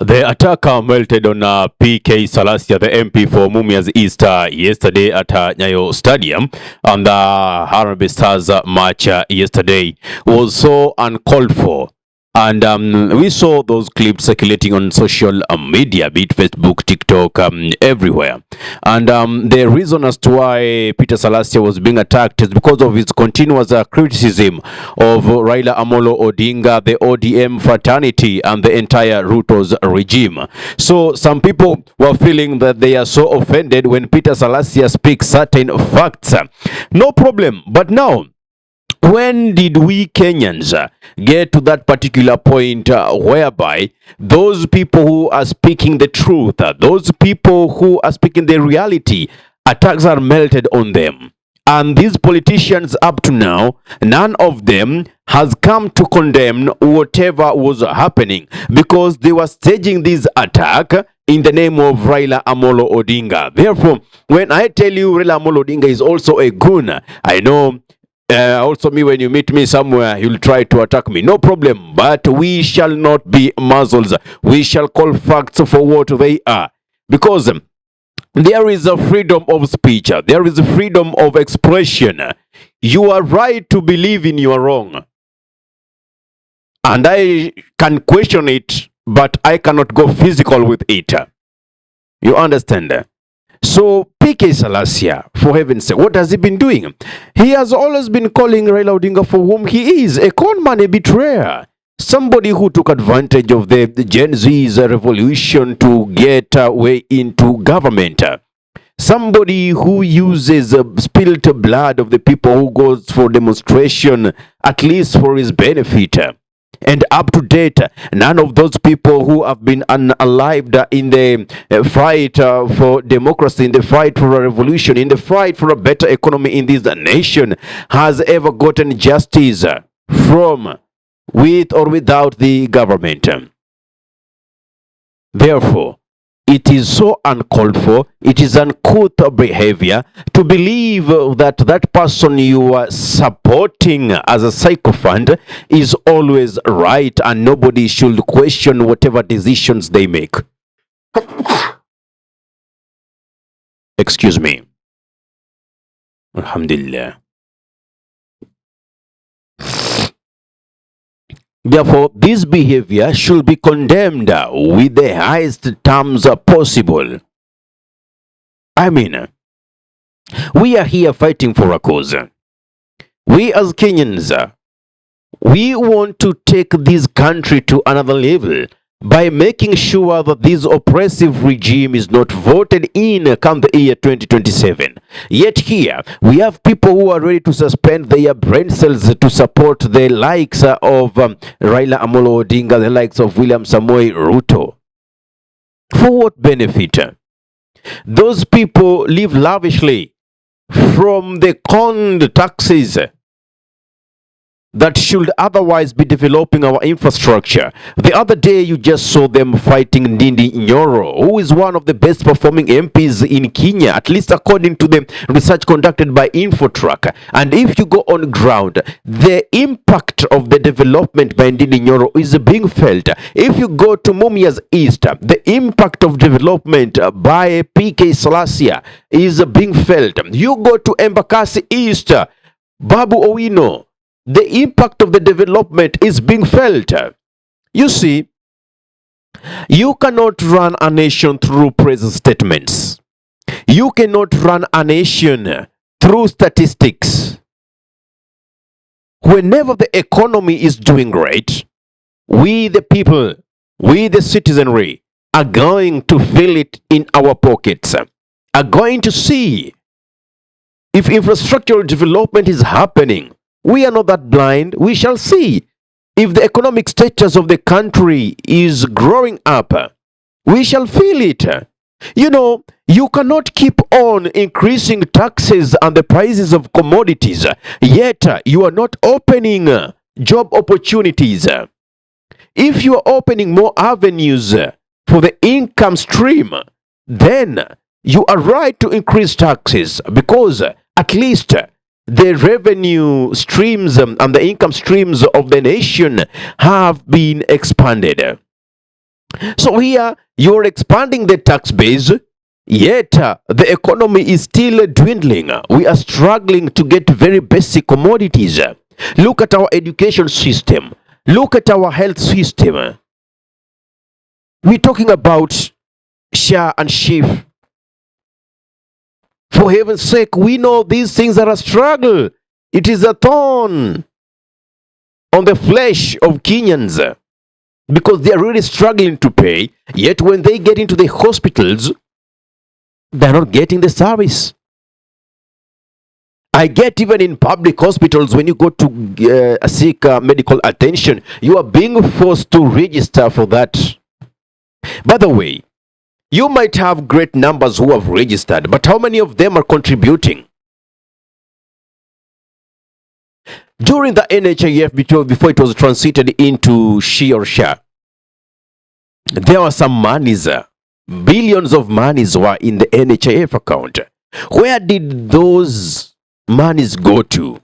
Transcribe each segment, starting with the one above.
The attacker melted on PK Salasya, the MP for Mumias East, yesterday at Nyayo Stadium, and the Harambee Stars match yesterday was so uncalled for. And we saw those clips circulating on social media, be it Facebook, TikTok, everywhere. And the reason as to why Peter Salasya was being attacked is because of his continuous criticism of Raila Amolo Odinga, the ODM fraternity, and the entire Ruto's regime. So some people were feeling that they are so offended when Peter Salasya speaks certain facts. No problem. But now, when did we Kenyans get to that particular point whereby those people who are speaking the truth, those people who are speaking the reality, attacks are melted on them? And these politicians up to now, none of them has come to condemn whatever was happening, because they were staging this attack in the name of Raila Amolo Odinga. Therefore, when I tell you Raila Amolo Odinga is also a goon, I know also me, when you meet me somewhere, you'll try to attack me. No problem. But we shall not be muzzles. We shall call facts for what they are. Because there is a freedom of speech. There is a freedom of expression. You are right to believe in your wrong. And I can question it, but I cannot go physical with it. You understand? So PK Salasya, for heaven's sake, what has he been doing? He has always been calling Raila Odinga for whom he is, a conman, a betrayer, somebody who took advantage of the Gen Z's revolution to get way into government, somebody who uses spilled blood of the people who goes for demonstration, at least for his benefit. And up to date, none of those people who have been unalived in the fight for democracy, in the fight for a revolution, in the fight for a better economy in this nation, has ever gotten justice from, with or without the government. Therefore, it is so uncalled for, it is uncouth behavior to believe that that person you are supporting as a sycophant is always right and nobody should question whatever decisions they make. Excuse me. Alhamdulillah. Therefore, this behavior should be condemned with the highest terms possible. I mean, we are here fighting for a cause. We as Kenyans, we want to take this country to another level by making sure that this oppressive regime is not voted in come the year 2027. Yet here, we have people who are ready to suspend their brain cells to support the likes of Raila Amolo Odinga, the likes of William Samoei Ruto. For what benefit? Those people live lavishly from the conned taxes that should otherwise be developing our infrastructure. The other day, you just saw them fighting Ndindi Nyoro, who is one of the best performing MPs in Kenya, at least according to the research conducted by Infotrack. And if you go on ground, the impact of the development by Ndindi Nyoro is being felt. If you go to Mumias East, the impact of development by PK Salasya is being felt. You go to Embakasi East, Babu Owino, the impact of the development is being felt. You see, you cannot run a nation through praise statements. You cannot run a nation through statistics. Whenever the economy is doing great, we the people, we the citizenry, are going to feel it in our pockets, are going to see if infrastructural development is happening. We are not that blind. We shall see. If the economic status of the country is growing up, we shall feel it. You know, you cannot keep on increasing taxes and the prices of commodities, yet you are not opening job opportunities. If you are opening more avenues for the income stream, then you are right to increase taxes, because at least the revenue streams and the income streams of the nation have been expanded. So here you're expanding the tax base, yet the economy is still dwindling. We are struggling to get very basic commodities. Look at our education system. Look at our health system. We're talking about SHA and SHIF. For heaven's sake, we know these things are a struggle. It is a thorn on the flesh of Kenyans because they are really struggling to pay. Yet when they get into the hospitals, they're not getting the service. I get even in public hospitals, when you go to seek medical attention, you are being forced to register for that. By the way, you might have great numbers who have registered, but how many of them are contributing? During the NHIF, before it was transited into SHI or SHA, there were some monies, billions of monies were in the NHIF account. Where did those monies go to?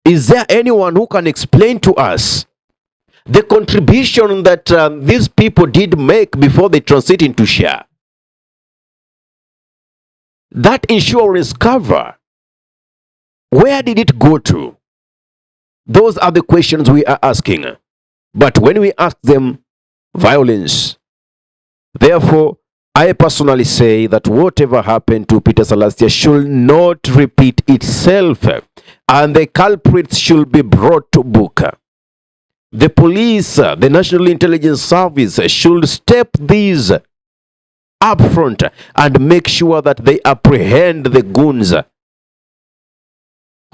Is there anyone who can explain to us the contribution that these people did make before they transit into SHA? That insurance cover, where did it go to? Those are the questions we are asking. But when we ask them, violence. Therefore, I personally say that whatever happened to Peter Salasya should not repeat itself, and the culprits should be brought to book. The police, the National Intelligence Service should step these up front and make sure that they apprehend the goons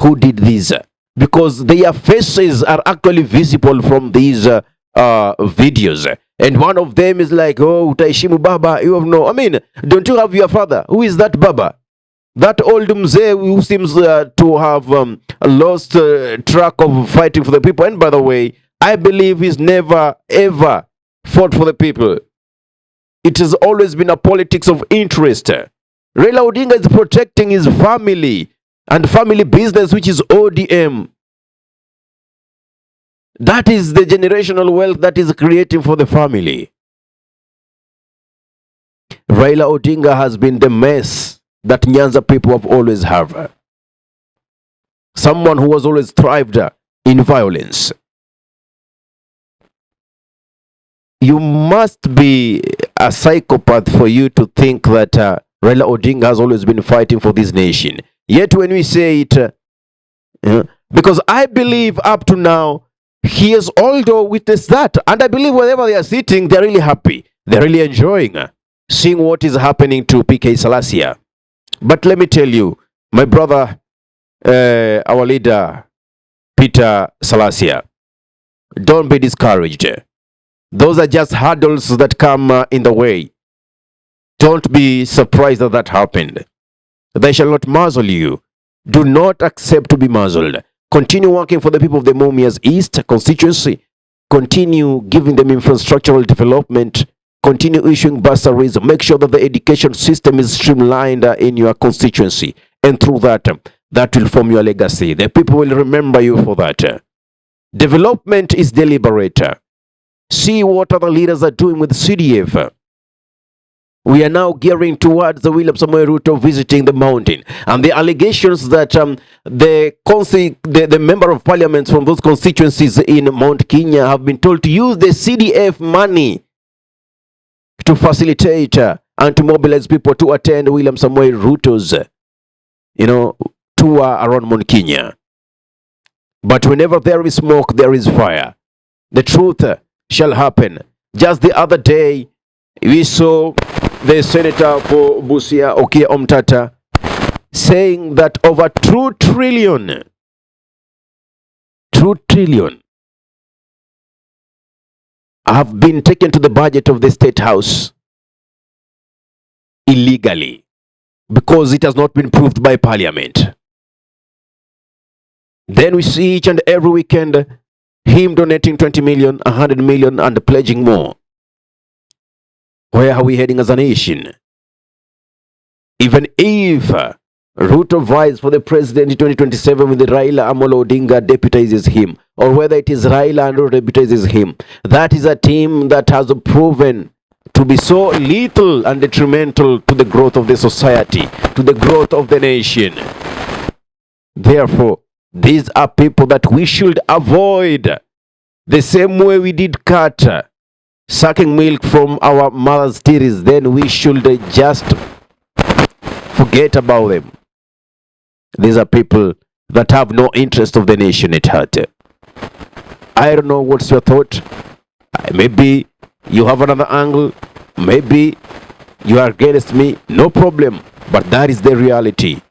who did this, because their faces are actually visible from these videos. And one of them is like, oh, utaishimu baba, you have no, I mean, don't you have your father? Who is that baba? That old mzee who seems to have lost track of fighting for the people. And by the way, I believe he's never ever fought for the people. It has always been a politics of interest. Raila Odinga is protecting his family and family business, which is ODM. That is the generational wealth that is creating for the family. Raila Odinga has been the mess that Nyanza people have always had. Someone who has always thrived in violence. You must be a psychopath for you to think that Raila Odinga has always been fighting for this nation. Yet when we say it, because I believe up to now, he has also witnessed that. And I believe wherever they are sitting, they're really happy. They're really enjoying seeing what is happening to PK Salasya. But let me tell you, my brother, our leader, Peter Salasya, don't be discouraged. Those are just hurdles that come in the way. Don't be surprised that that happened. They shall not muzzle you. Do not accept to be muzzled. Continue working for the people of the Mumias East constituency. Continue giving them infrastructural development. Continue issuing bursaries. Make sure that the education system is streamlined in your constituency. And through that, that will form your legacy. The people will remember you for that. Development is deliberate. See what other leaders are doing with CDF. We are now gearing towards the William Samuel Ruto visiting the mountain. And the allegations that the member of parliament from those constituencies in Mount Kenya have been told to use the CDF money to facilitate and to mobilize people to attend William Samuel Ruto's, tour around Mount Kenya. But whenever there is smoke, there is fire. The truth shall happen. Just the other day, we saw the senator for Busia, Okia Omtata, saying that over 2 trillion have been taken to the budget of the State House illegally because it has not been proved by Parliament. Then we see each and every weekend him donating 20 million, 100 million, and pledging more. Where are we heading as a nation? Even if Ruto vies for the president in 2027 with Raila Amolo Odinga deputizes him, or whether it is Raila and Ruto deputizes him. That is a team that has proven to be so lethal and detrimental to the growth of the society, to the growth of the nation. Therefore, these are people that we should avoid. The same way we did Carter, sucking milk from our mother's titties, then we should just forget about them. These are people that have no interest of the nation at heart. I don't know what's your thought. Maybe you have another angle. Maybe you are against me. No problem. But that is the reality.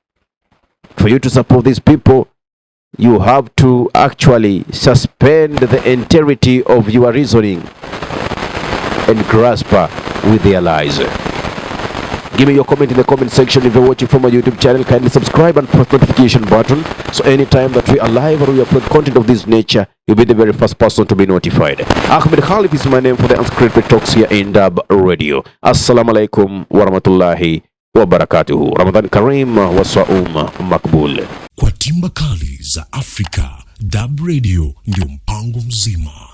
For you to support these people, you have to actually suspend the entirety of your reasoning and grasp with their lies. Give me your comment in the comment section. If you're watching from my YouTube channel, kindly subscribe and press the notification button, so anytime that we are live or we upload content of this nature, you'll be the very first person to be notified. Ahmed Khalif is my name for the Unscripted Talks here in DURB Radio. Assalamu alaikum wa rahmatullahi wa barakatuhu. Ramadan Kareem wa Saum Makbul. Kwa timba kali za Afrika, DURB Radio ndio mpango mzima.